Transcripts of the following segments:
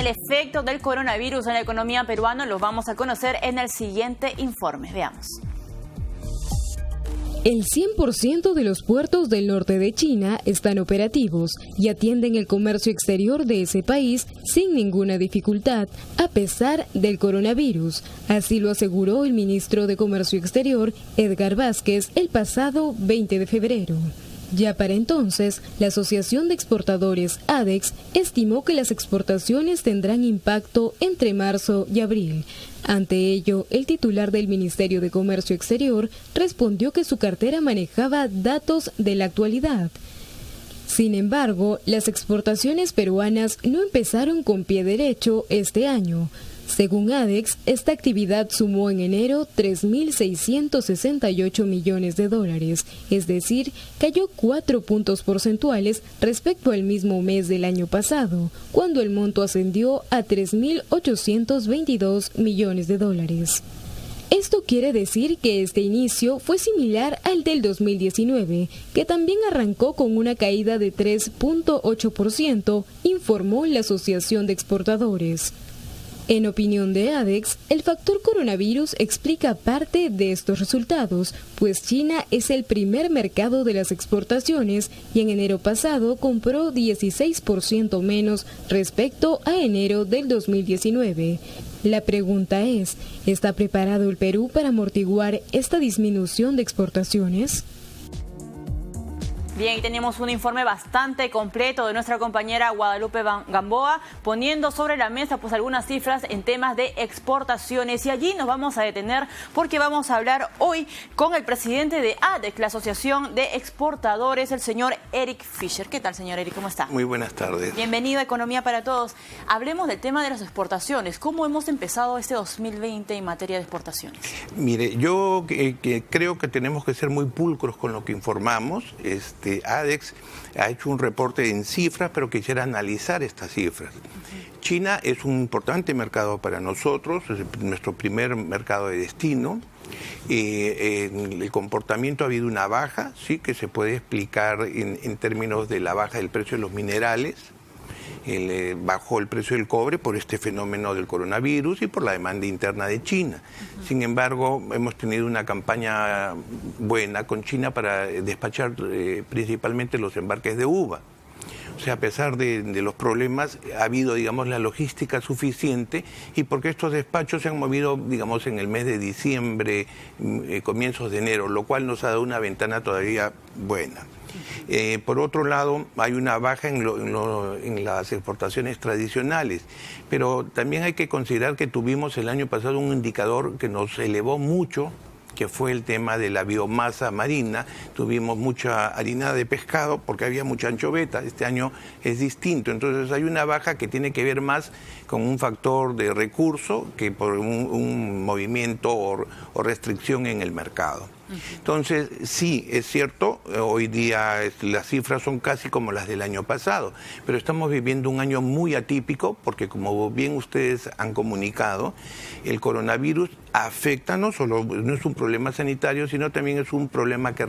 el efecto del coronavirus en la economía peruana los vamos a conocer en el siguiente informe. Veamos. El 100% de los puertos del norte de China están operativos y atienden el comercio exterior de ese país sin ninguna dificultad, a pesar del coronavirus. Así lo aseguró el ministro de Comercio Exterior, Edgar Vázquez, el pasado 20 de febrero. Ya para entonces, la Asociación de Exportadores, ADEX, estimó que las exportaciones tendrán impacto entre marzo y abril. Ante ello, el titular del Ministerio de Comercio Exterior respondió que su cartera manejaba datos de la actualidad. Sin embargo, las exportaciones peruanas no empezaron con pie derecho este año. Según ADEX, esta actividad sumó en enero 3.668 millones de dólares, es decir, cayó 4 puntos porcentuales respecto al mismo mes del año pasado, cuando el monto ascendió a 3.822 millones de dólares. Esto quiere decir que este inicio fue similar al del 2019, que también arrancó con una caída de 3.8%, informó la Asociación de Exportadores. En opinión de ADEX, el factor coronavirus explica parte de estos resultados, pues China es el primer mercado de las exportaciones y en enero pasado compró 16% menos respecto a enero del 2019. La pregunta es, ¿está preparado el Perú para amortiguar esta disminución de exportaciones? Bien, y tenemos un informe bastante completo de nuestra compañera Guadalupe Gamboa, poniendo sobre la mesa pues algunas cifras en temas de exportaciones. Y allí nos vamos a detener porque vamos a hablar hoy con el presidente de ADEX, la Asociación de Exportadores, el señor Eric Fischer. ¿Qué tal, señor Eric? ¿Cómo está? Muy buenas tardes. Bienvenido a Economía para Todos. Hablemos del tema de las exportaciones. ¿Cómo hemos empezado este 2020 en materia de exportaciones? Mire, yo creo que tenemos que ser muy pulcros con lo que informamos. ADEX ha hecho un reporte en cifras, pero quisiera analizar estas cifras. China es un importante mercado para nosotros, es nuestro primer mercado de destino. En el comportamiento ha habido una baja, sí, que se puede explicar en términos de la baja del precio de los minerales. Bajó el precio del cobre por este fenómeno del coronavirus y por la demanda interna de China. Sin embargo, hemos tenido una campaña buena con China para despachar principalmente los embarques de uva. O sea, a pesar de los problemas, ha habido, digamos, la logística suficiente y porque estos despachos se han movido, digamos, en el mes de diciembre, comienzos de enero, lo cual nos ha dado una ventana todavía buena. Por otro lado, hay una baja en las exportaciones tradicionales, pero también hay que considerar que tuvimos el año pasado un indicador que nos elevó mucho, que fue el tema de la biomasa marina. Tuvimos mucha harina de pescado porque había mucha anchoveta. Este año es distinto, entonces hay una baja que tiene que ver más con un factor de recurso que por un movimiento o restricción en el mercado. Entonces, sí, es cierto, hoy día las cifras son casi como las del año pasado, pero estamos viviendo un año muy atípico porque, como bien ustedes han comunicado, el coronavirus afecta no solo, no es un problema sanitario, sino también es un problema que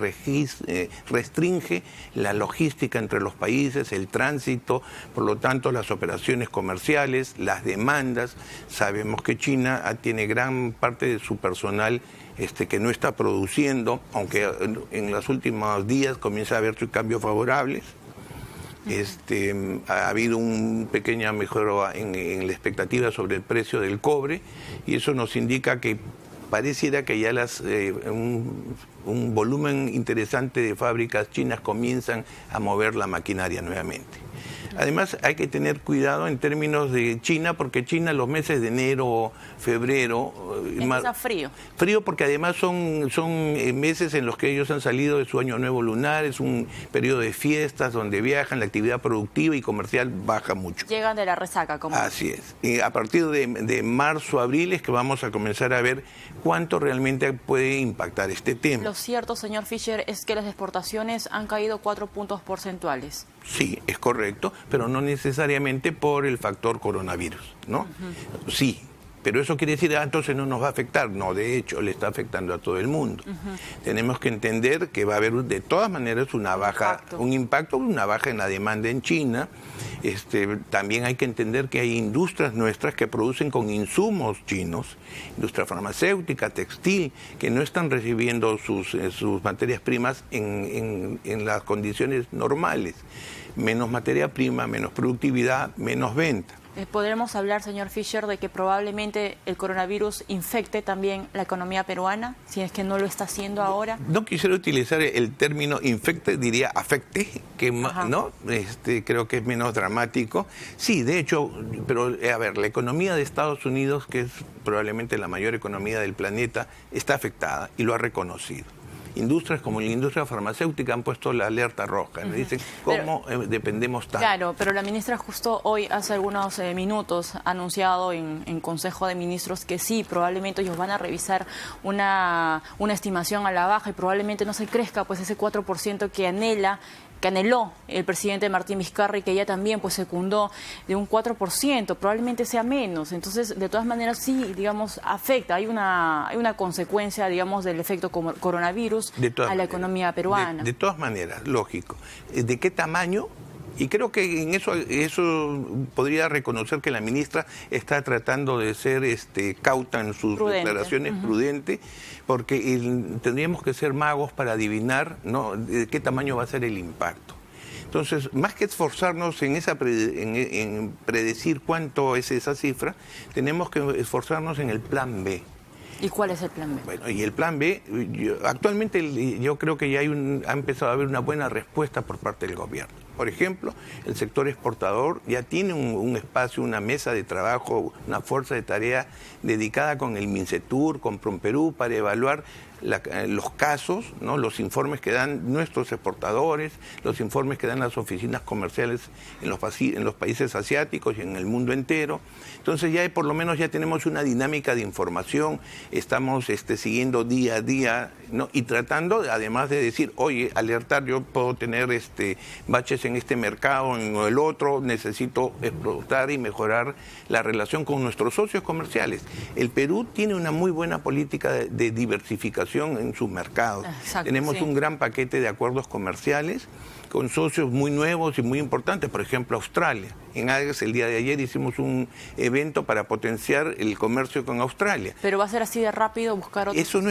restringe la logística entre los países, el tránsito, por lo tanto las operaciones comerciales, las demandas. Sabemos que China tiene gran parte de su personal que no está produciendo, aunque en los últimos días comienza a haber cambios favorables. Ha habido una pequeña mejora en la expectativa sobre el precio del cobre y eso nos indica que pareciera que ya un volumen interesante de fábricas chinas comienzan a mover la maquinaria nuevamente. Además, hay que tener cuidado en términos de China, porque China los meses de enero, febrero... Empieza frío. Frío porque además son meses en los que ellos han salido de su año nuevo lunar, es un periodo de fiestas donde viajan, la actividad productiva y comercial baja mucho. Llegan de la resaca, como... Así es. Y a partir de marzo, abril es que vamos a comenzar a ver cuánto realmente puede impactar este tema. Lo cierto, señor Fischer, es que las exportaciones han caído 4 puntos porcentuales. Sí, es correcto, pero no necesariamente por el factor coronavirus, ¿no? Sí, pero eso quiere decir, entonces no nos va a afectar. No, de hecho, le está afectando a todo el mundo. Tenemos que entender que va a haber de todas maneras una baja en la demanda en China. También hay que entender que hay industrias nuestras que producen con insumos chinos, industria farmacéutica, textil, que no están recibiendo sus materias primas en las condiciones normales. Menos materia prima, menos productividad, menos venta. ¿Podremos hablar, señor Fischer, de que probablemente el coronavirus infecte también la economía peruana, si es que no lo está haciendo ahora? No quisiera utilizar el término infecte, diría afecte, que no, creo que es menos dramático. Sí, de hecho, pero a ver, la economía de Estados Unidos, que es probablemente la mayor economía del planeta, está afectada y lo ha reconocido. Industrias como la industria farmacéutica han puesto la alerta roja. Me dicen, ¿cómo dependemos tanto? Claro, pero la ministra justo hoy, hace algunos minutos, ha anunciado en Consejo de Ministros que sí, probablemente ellos van a revisar una estimación a la baja y probablemente no se crezca pues ese 4% que anheló el presidente Martín Vizcarra y que ella también pues secundó, de un 4%, probablemente sea menos. Entonces, de todas maneras, sí, digamos, afecta. Hay una consecuencia, digamos, del efecto coronavirus a la economía peruana. De todas maneras, lógico. ¿De qué tamaño? Y creo que en eso podría reconocer que la ministra está tratando de ser cauta en sus declaraciones, prudente, porque tendríamos que ser magos para adivinar, ¿no?, de qué tamaño va a ser el impacto. Entonces, más que esforzarnos en predecir cuánto es esa cifra, tenemos que esforzarnos en el plan B. ¿Y cuál es el plan B? Bueno, y el plan B, actualmente yo creo que ya ha empezado a haber una buena respuesta por parte del gobierno. Por ejemplo, el sector exportador ya tiene un espacio, una mesa de trabajo, una fuerza de tarea dedicada con el MINCETUR, con PROMPERÚ, para evaluar los casos, ¿no?, los informes que dan nuestros exportadores, los informes que dan las oficinas comerciales en los países asiáticos y en el mundo entero. Entonces ya por lo menos ya tenemos una dinámica de información, estamos siguiendo día a día, ¿no?, y tratando, además de decir, oye, alertar, yo puedo tener baches en este mercado, en el otro, necesito explotar y mejorar la relación con nuestros socios comerciales. El Perú tiene una muy buena política de diversificación en sus mercados. Exacto, tenemos sí. un gran paquete de acuerdos comerciales con socios muy nuevos y muy importantes, por ejemplo Australia. En ADEX el día de ayer hicimos un evento para potenciar el comercio con Australia. ¿Pero va a ser así de rápido buscar otros Eso no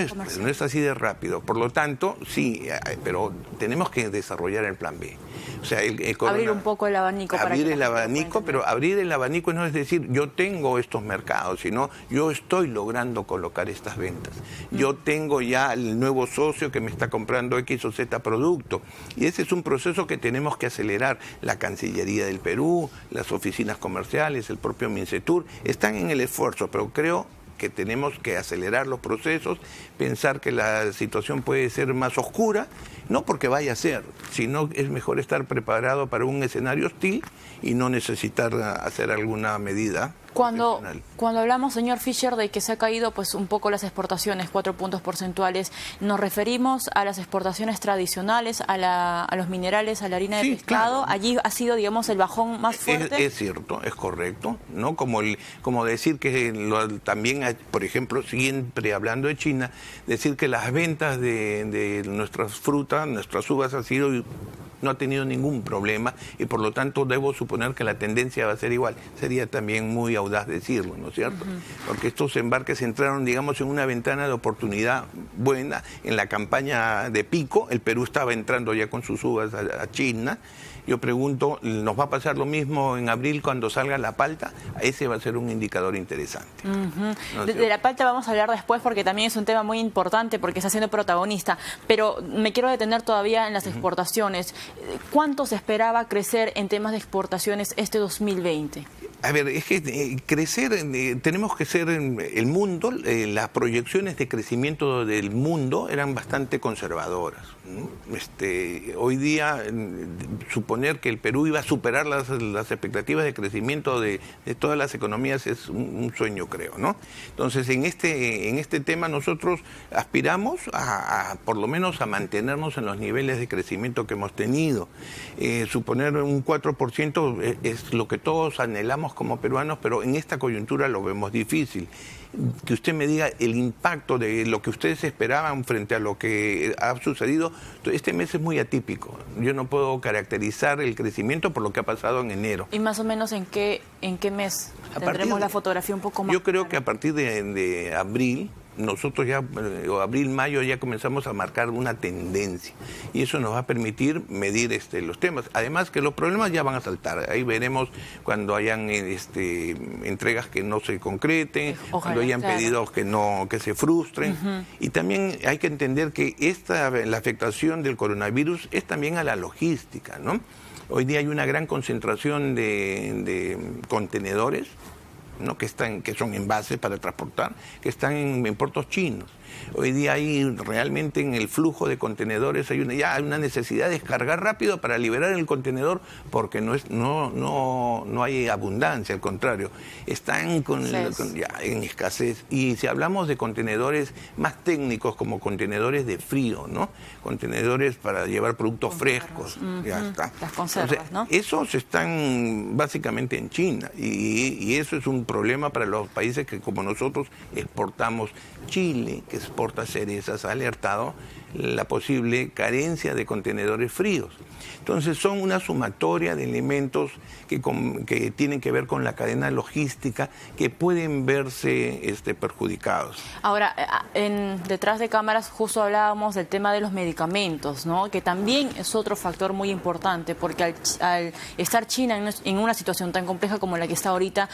es así de rápido. Por lo tanto, sí, pero tenemos que desarrollar el plan B. O sea, abrir un poco el abanico. Abrir el abanico, pero abrir el abanico no es decir yo tengo estos mercados, sino yo estoy logrando colocar estas ventas. Yo tengo ya el nuevo socio que me está comprando X o Z producto. Y ese es un proceso que tenemos que acelerar. La Cancillería del Perú, las oficinas comerciales, el propio MINCETUR, están en el esfuerzo, pero creo que tenemos que acelerar los procesos, pensar que la situación puede ser más oscura, no porque vaya a ser, sino es mejor estar preparado para un escenario hostil y no necesitar hacer alguna medida. Cuando hablamos, señor Fischer, de que se ha caído pues un poco las exportaciones, 4 puntos porcentuales, ¿nos referimos a las exportaciones tradicionales, a los minerales, a la harina de pescado? Claro. Allí ha sido, digamos, el bajón más fuerte. Es cierto, es correcto, ¿no? Como decir que también, por ejemplo, siempre hablando de China, decir que las ventas de nuestras frutas, nuestras uvas no ha tenido ningún problema y por lo tanto debo suponer que la tendencia va a ser igual. Sería también muy audaz decirlo, ¿no es cierto? Porque estos embarques entraron, digamos, en una ventana de oportunidad buena. En la campaña de pico, el Perú estaba entrando ya con sus uvas a China. Yo pregunto, ¿nos va a pasar lo mismo en abril cuando salga la palta? Ese va a ser un indicador interesante. ¿No? De la palta vamos a hablar después porque también es un tema muy importante porque está siendo protagonista. Pero me quiero detener todavía en las exportaciones. ¿Cuánto se esperaba crecer en temas de exportaciones este 2020? A ver, es que crecer, tenemos que ser el mundo, las proyecciones de crecimiento del mundo eran bastante conservadoras, ¿no? Hoy día suponer que el Perú iba a superar las expectativas de crecimiento de todas las economías es un sueño, creo, ¿no? Entonces, en este tema nosotros aspiramos por lo menos a mantenernos en los niveles de crecimiento que hemos tenido. Suponer un 4% es lo que todos anhelamos esperamos como peruanos, pero en esta coyuntura lo vemos difícil. Que usted me diga el impacto de lo que ustedes esperaban frente a lo que ha sucedido. Este mes es muy atípico. Yo no puedo caracterizar el crecimiento por lo que ha pasado en enero. ¿Y más o menos en qué mes tendremos la fotografía un poco más? Yo creo que a partir de abril, nosotros ya, abril, mayo, ya comenzamos a marcar una tendencia y eso nos va a permitir medir los temas. Además que los problemas ya van a saltar. Ahí veremos cuando hayan entregas que no se concreten, cuando hayan pedidos que se frustren. Y también hay que entender que la afectación del coronavirus es también a la logística, ¿no? Hoy día hay una gran concentración de contenedores, ¿no? que son envases para transportar, que están en puertos chinos. Hoy día hay realmente en el flujo de contenedores hay una necesidad de descargar rápido para liberar el contenedor porque no hay abundancia, al contrario, están en escasez. Y si hablamos de contenedores más técnicos como contenedores de frío, ¿no? Contenedores para llevar productos frescos, ya está. Las conservas, ¿no? Esos están básicamente en China y eso es un problema para los países que como nosotros exportamos. Chile, que exporta cerezas, ha alertado la posible carencia de contenedores fríos. Entonces son una sumatoria de elementos que tienen que ver con la cadena logística que pueden verse perjudicados. Ahora, detrás de cámaras justo hablábamos del tema de los medicamentos, ¿no? Que también es otro factor muy importante porque al estar China en una situación tan compleja como la que está ahorita,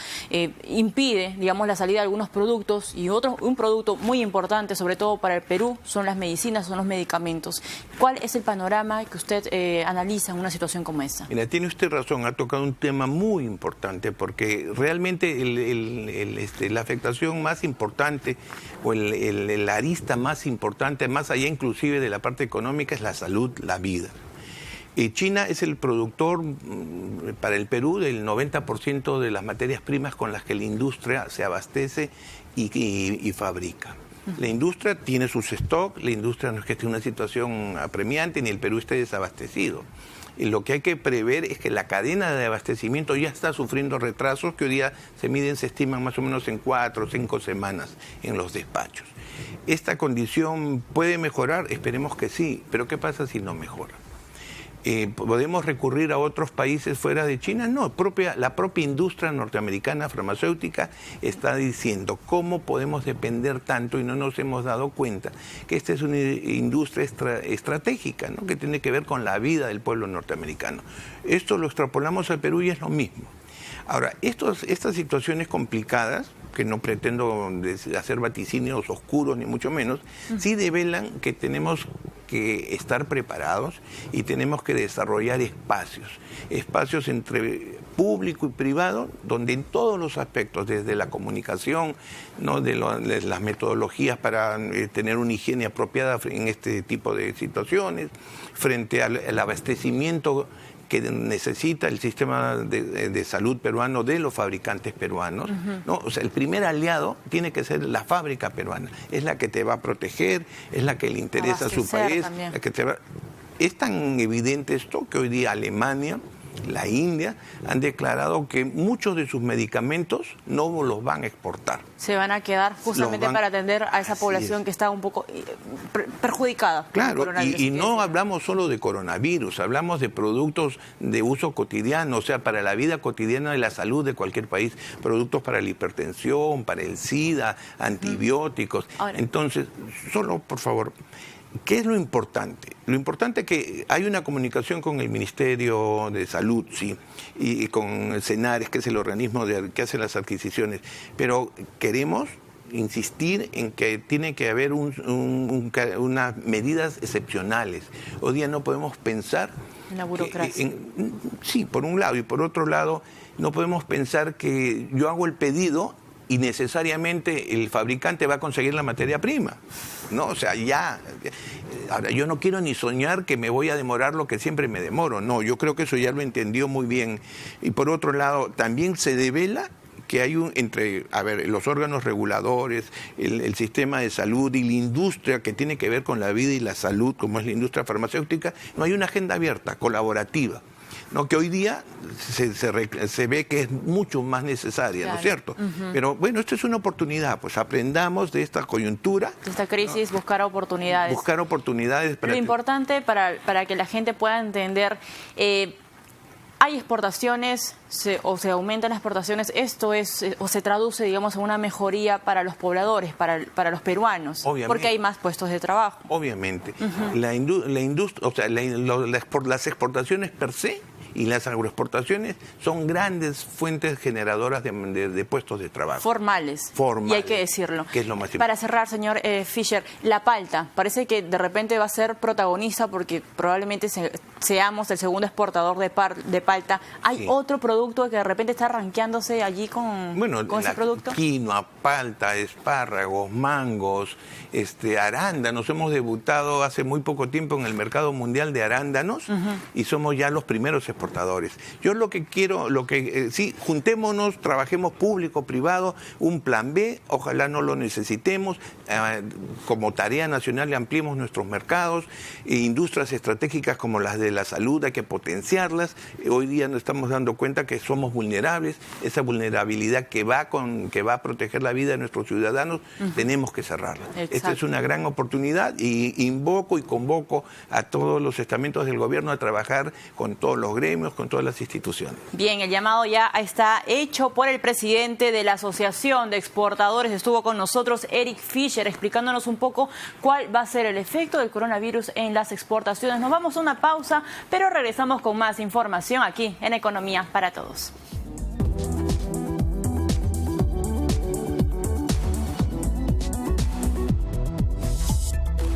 impide, digamos, la salida de algunos productos y un producto muy importante, sobre todo para el Perú, son las medicinas, son los medicamentos. ¿Cuál es el panorama que usted analiza en una situación como esa? Mira, tiene usted razón, ha tocado un tema muy importante porque realmente la afectación más importante o el arista más importante, más allá inclusive de la parte económica, es la salud, la vida. China es el productor para el Perú del 90% de las materias primas con las que la industria se abastece y fabrica. La industria tiene sus stocks, la industria no es que esté en una situación apremiante ni el Perú esté desabastecido. Y lo que hay que prever es que la cadena de abastecimiento ya está sufriendo retrasos que hoy día se estiman más o menos en 4 o 5 semanas en los despachos. ¿Esta condición puede mejorar? Esperemos que sí, pero ¿qué pasa si no mejora? ¿Podemos recurrir a otros países fuera de China? No, la propia industria norteamericana farmacéutica está diciendo cómo podemos depender tanto y no nos hemos dado cuenta que esta es una industria estratégica, ¿no? Que tiene que ver con la vida del pueblo norteamericano. Esto lo extrapolamos al Perú y es lo mismo. Ahora, estas situaciones complicadas, que no pretendo hacer vaticinios oscuros ni mucho menos, sí develan que tenemos que estar preparados y tenemos que desarrollar espacios entre público y privado, donde en todos los aspectos, desde la comunicación, ¿no? de las metodologías para tener una higiene apropiada en este tipo de situaciones, frente al abastecimiento que necesita el sistema de salud peruano de los fabricantes peruanos, ¿no? O sea, el primer aliado tiene que ser la fábrica peruana, es la que te va a proteger, es la que le interesa a su país. Es tan evidente esto que hoy día Alemania, la India, han declarado que muchos de sus medicamentos no los van a exportar. Se van a quedar justamente para atender a esa población que está un poco perjudicada. Claro, y no hablamos solo de coronavirus, hablamos de productos de uso cotidiano, o sea, para la vida cotidiana de la salud de cualquier país, productos para la hipertensión, para el SIDA, antibióticos. Ahora, entonces, solo por favor, ¿qué es lo importante? Lo importante es que hay una comunicación con el Ministerio de Salud, sí, y con el Senares, que es el organismo que hace las adquisiciones, pero queremos insistir en que tiene que haber unas medidas excepcionales. Hoy día no podemos pensar... La burocracia. Sí, por un lado, y por otro lado, no podemos pensar que yo hago el pedido y necesariamente el fabricante va a conseguir la materia prima. No, o sea, ahora yo no quiero ni soñar que me voy a demorar lo que siempre me demoro. No, yo creo que eso ya lo entendió muy bien. Y por otro lado, también se devela que hay entre los órganos reguladores, el sistema de salud y la industria que tiene que ver con la vida y la salud, como es la industria farmacéutica, no hay una agenda abierta, colaborativa. ¿no? Que hoy día se ve que es mucho más necesaria, claro. ¿no es cierto? Pero bueno, esto es una oportunidad, pues aprendamos de esta coyuntura. De esta crisis, ¿no? Buscar oportunidades. Buscar oportunidades. Lo importante para que la gente pueda entender, hay exportaciones o se aumentan las exportaciones, esto es o se traduce, digamos, en una mejoría para los pobladores, para los peruanos, obviamente, porque hay más puestos de trabajo. Obviamente. La industria, o sea, las exportaciones per se y las agroexportaciones son grandes fuentes generadoras de puestos de trabajo. Formales. Y hay que decirlo. Que es lo más importante. Para cerrar, señor Fischer, la palta parece que de repente va a ser protagonista porque probablemente seamos el segundo exportador de palta. ¿Hay otro producto que de repente está rankeándose allí con ese producto? Quinoa, palta, espárragos, mangos, arándanos. Hemos debutado hace muy poco tiempo en el mercado mundial de arándanos y somos ya los primeros exportadores. Yo lo que quiero, sí, juntémonos, trabajemos público, privado, un plan B, ojalá no lo necesitemos, como tarea nacional ampliemos nuestros mercados, industrias estratégicas como las de la salud, hay que potenciarlas. Hoy día nos estamos dando cuenta que somos vulnerables, esa vulnerabilidad que va a proteger la vida de nuestros ciudadanos, tenemos que cerrarla. Exacto. Esta es una gran oportunidad y invoco y convoco a todos los estamentos del gobierno a trabajar con todos los gremios, con todas las instituciones. Bien, el llamado ya está hecho por el presidente de la Asociación de Exportadores. Estuvo con nosotros Eric Fischer explicándonos un poco cuál va a ser el efecto del coronavirus en las exportaciones. Nos vamos a una pausa, pero regresamos con más información aquí en Economía para Todos.